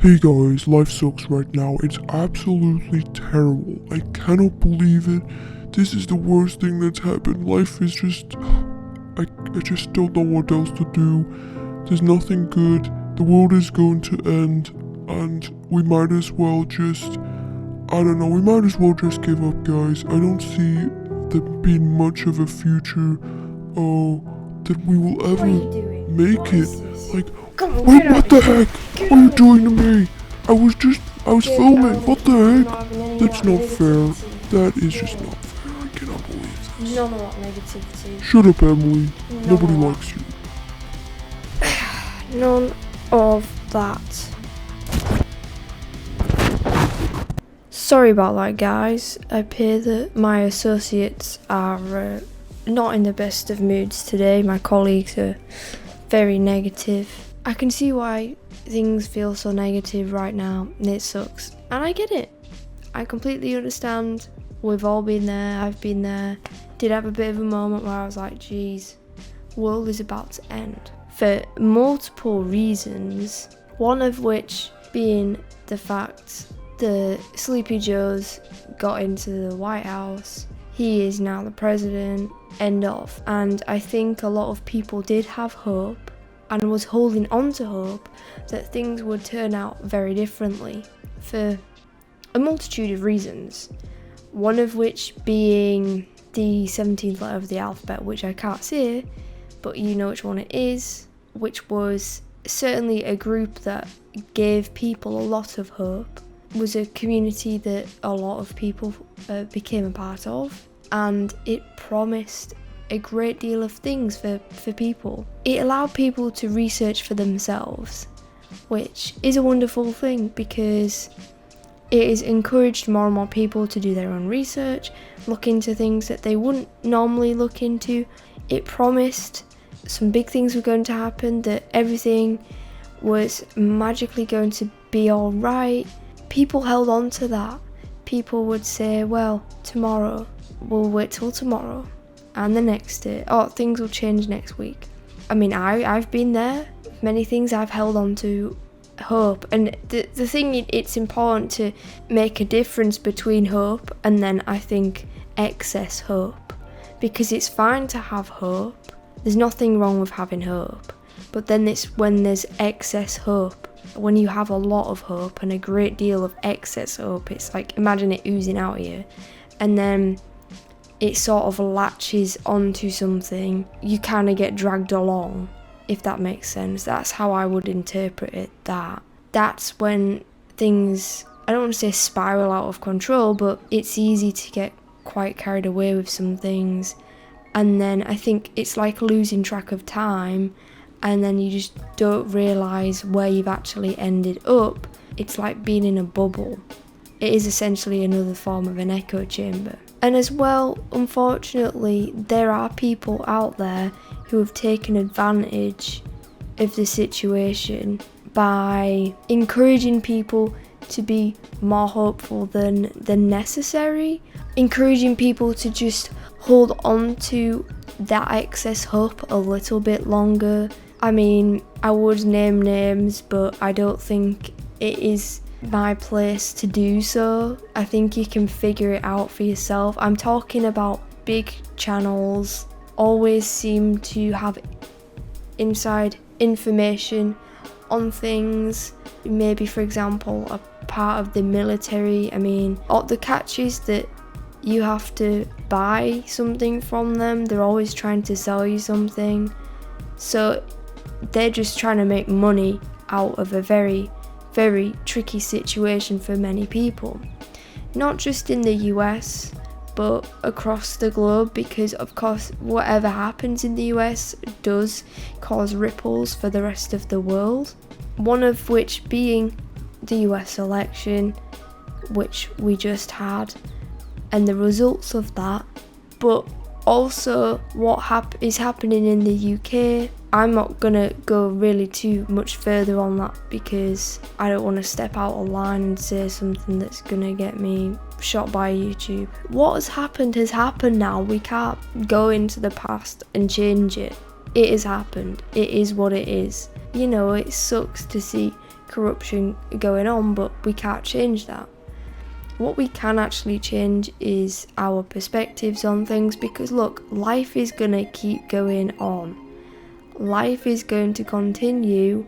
Hey guys, life sucks right now. It's absolutely terrible. I cannot believe it. This is the worst thing that's happened. Life is just... I just don't know what else to do. There's nothing good. The world is going to end. And we might as well just... I don't know, we might as well just give up, guys. I don't see there being much of a future. That we will ever make it. Like... Wait, what the heck? What are you doing to me? I was filming. What the heck? That's not fair. That is just not fair. I cannot believe this. None of that negativity. Shut up, Emily. Nobody likes you. None of that. Sorry about that, guys. I appear that my associates are not in the best of moods today. My colleagues are very negative. I can see why things feel so negative right now, and it sucks. And I get it. I completely understand. We've all been there. I've been there. Did have a bit of a moment where I was like, geez, world is about to end. For multiple reasons, one of which being the fact the Sleepy Joes got into the White House. He is now the president, end of. And I think a lot of people did have hope and was holding on to hope that things would turn out very differently for a multitude of reasons. One of which being the 17th letter of the alphabet, which I can't say, but you know which one it is, which was certainly a group that gave people a lot of hope, was a community that a lot of people became a part of, and it promised a great deal of things for people. It allowed people to research for themselves, which is a wonderful thing because it has encouraged more and more people to do their own research, look into things that they wouldn't normally look into. It promised some big things were going to happen, that everything was magically going to be alright. People held on to that. People would say, well, tomorrow, we'll wait till tomorrow. And the next day, oh, things will change next week. I mean, I've been there. Many things I've held on to hope. And the thing, it's important to make a difference between hope and then I think excess hope. Because it's fine to have hope. There's nothing wrong with having hope. But then it's when there's excess hope. When you have a lot of hope and a great deal of excess hope, it's like, imagine it oozing out of you. And then it sort of latches onto something, you kind of get dragged along, if that makes sense. That's how I would interpret it. That's when things, I don't want to say spiral out of control, but it's easy to get quite carried away with some things. And then I think it's like losing track of time, and then you just don't realise where you've actually ended up. It's like being in a bubble. It is essentially another form of an echo chamber. And as well, unfortunately, there are people out there who have taken advantage of the situation by encouraging people to be more hopeful than necessary, encouraging people to just hold on to that excess hope a little bit longer. I mean, I would name names, but I don't think it is my place to do so. I think you can figure it out for yourself. I'm talking about big channels always seem to have inside information on things. Maybe, for example, a part of the military. I mean, the catch is that you have to buy something from them. They're always trying to sell you something. So they're just trying to make money out of a very, very tricky situation for many people. Not just in the US, but across the globe, because of course whatever happens in the US does cause ripples for the rest of the world. One of which being the US election, which we just had, and the results of that, but also what is happening in the UK. I'm not gonna go really too much further on that because I don't want to step out of line and say something that's gonna get me shot by YouTube. What has happened now. We can't go into the past and change it. It has happened. It is what it is. You know, it sucks to see corruption going on, but we can't change that. What we can actually change is our perspectives on things, because look, life is gonna keep going on. Life is going to continue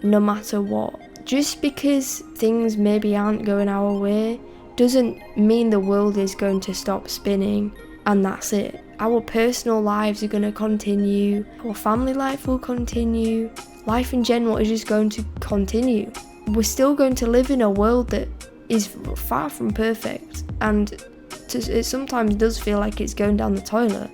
no matter what. Just because things maybe aren't going our way doesn't mean the world is going to stop spinning and that's it. Our personal lives are going to continue, our family life will continue, life in general is just going to continue. We're still going to live in a world that is far from perfect, and it sometimes does feel like it's going down the toilet,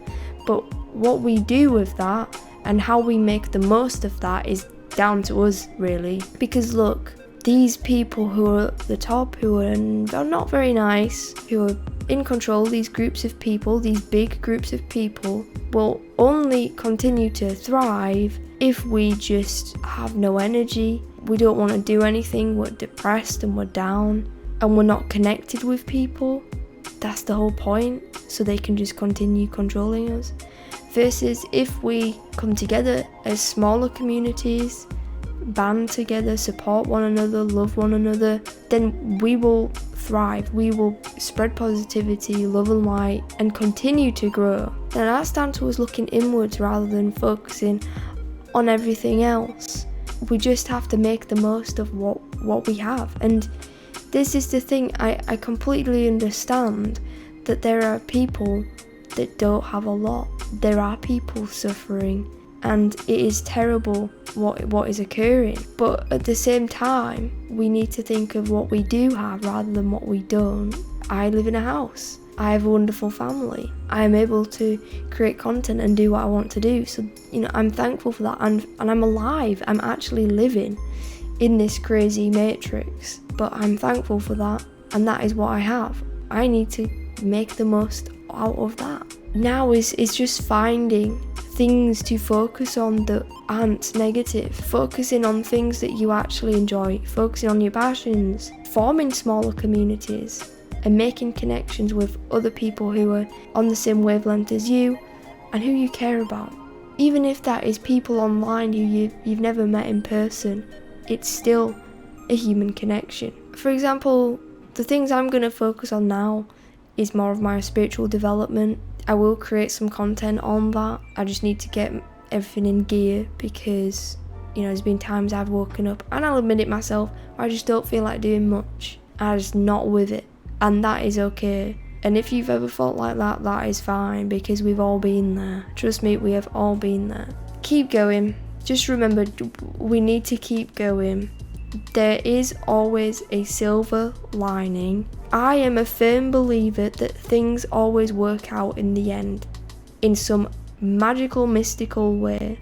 but what we do with that and how we make the most of that is down to us, really. Because look, these people who are at the top, who are not very nice, who are in control, these groups of people, these big groups of people, will only continue to thrive if we just have no energy, we don't want to do anything, we're depressed and we're down, and we're not connected with people. That's the whole point, so they can just continue controlling us. Versus if we come together as smaller communities, band together, support one another, love one another, then we will thrive, we will spread positivity, love and light, and continue to grow. And that's down to us looking inwards rather than focusing on everything else. We just have to make the most of what we have. And this is the thing, I completely understand that there are people that don't have a lot. There are people suffering, and it is terrible what is occurring. But at the same time, we need to think of what we do have rather than what we don't. I live in a house. I have a wonderful family. I am able to create content and do what I want to do. So, I'm thankful for that, and I'm alive. I'm actually living in this crazy matrix, but I'm thankful for that, and that is what I have. I need to make the most out of that. Now is just finding things to focus on that aren't negative, focusing on things that you actually enjoy, focusing on your passions, forming smaller communities, and making connections with other people who are on the same wavelength as you and who you care about. Even if that is people online who you've never met in person, it's still a human connection. For example, the things I'm going to focus on now is more of my spiritual development. I will create some content on that. I just need to get everything in gear, because there's been times I've woken up, and I'll admit it myself, I just don't feel like doing much. I'm just not with it, and that is okay. And if you've ever felt like that, that is fine, because we've all been there. Trust me, we have all been there. Keep going. Just remember, we need to keep going. There is always a silver lining. I am a firm believer that things always work out in the end, in some magical, mystical way.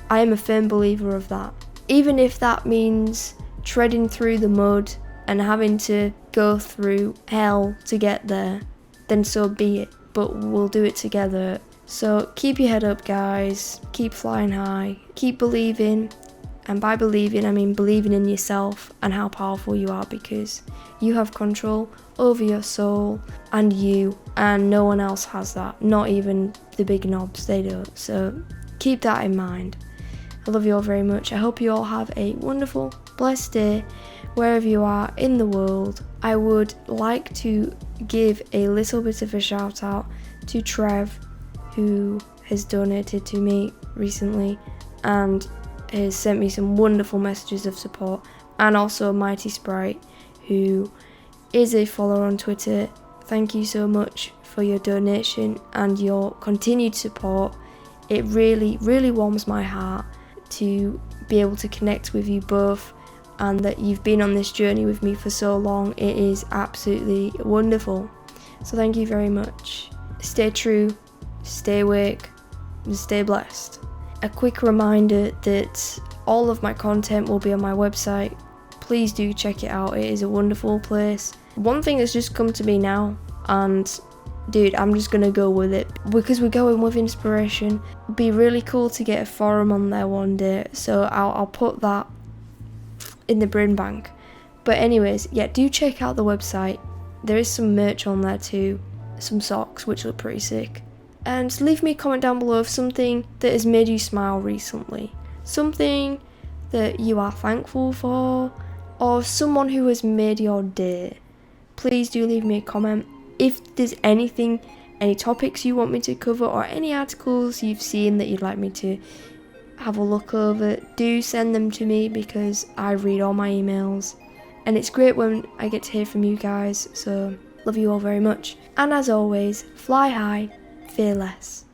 I am a firm believer of that. Even if that means treading through the mud and having to go through hell to get there, then so be it. But we'll do it together. So keep your head up, guys. Keep flying high. Keep believing. And by believing, I mean believing in yourself and how powerful you are, because you have control over your soul and you, and no one else has that. Not even the big knobs, they don't. So keep that in mind. I love you all very much. I hope you all have a wonderful, blessed day wherever you are in the world. I would like to give a little bit of a shout out to Trev, who has donated to me recently and has sent me some wonderful messages of support, and also Mighty Sprite, who is a follower on Twitter. Thank you so much for your donation and your continued support. It really, really warms my heart to be able to connect with you both, and that you've been on this journey with me for so long. It is absolutely wonderful. So thank you very much. Stay true, stay awake, and stay blessed. A quick reminder that all of my content will be on my website. Please do check it out. It is a wonderful place. One thing has just come to me now, and dude, I'm just gonna go with it because we're going with inspiration. It'd be really cool to get a forum on there one day, so I'll put that in the brain bank. But anyways, yeah, do check out the website. There is some merch on there too, some socks which look pretty sick. And leave me a comment down below of something that has made you smile recently. Something that you are thankful for, or someone who has made your day, please do leave me a comment. If there's anything, any topics you want me to cover, or any articles you've seen that you'd like me to have a look over, do send them to me, because I read all my emails and it's great when I get to hear from you guys. So love you all very much, and as always, fly high, fear less.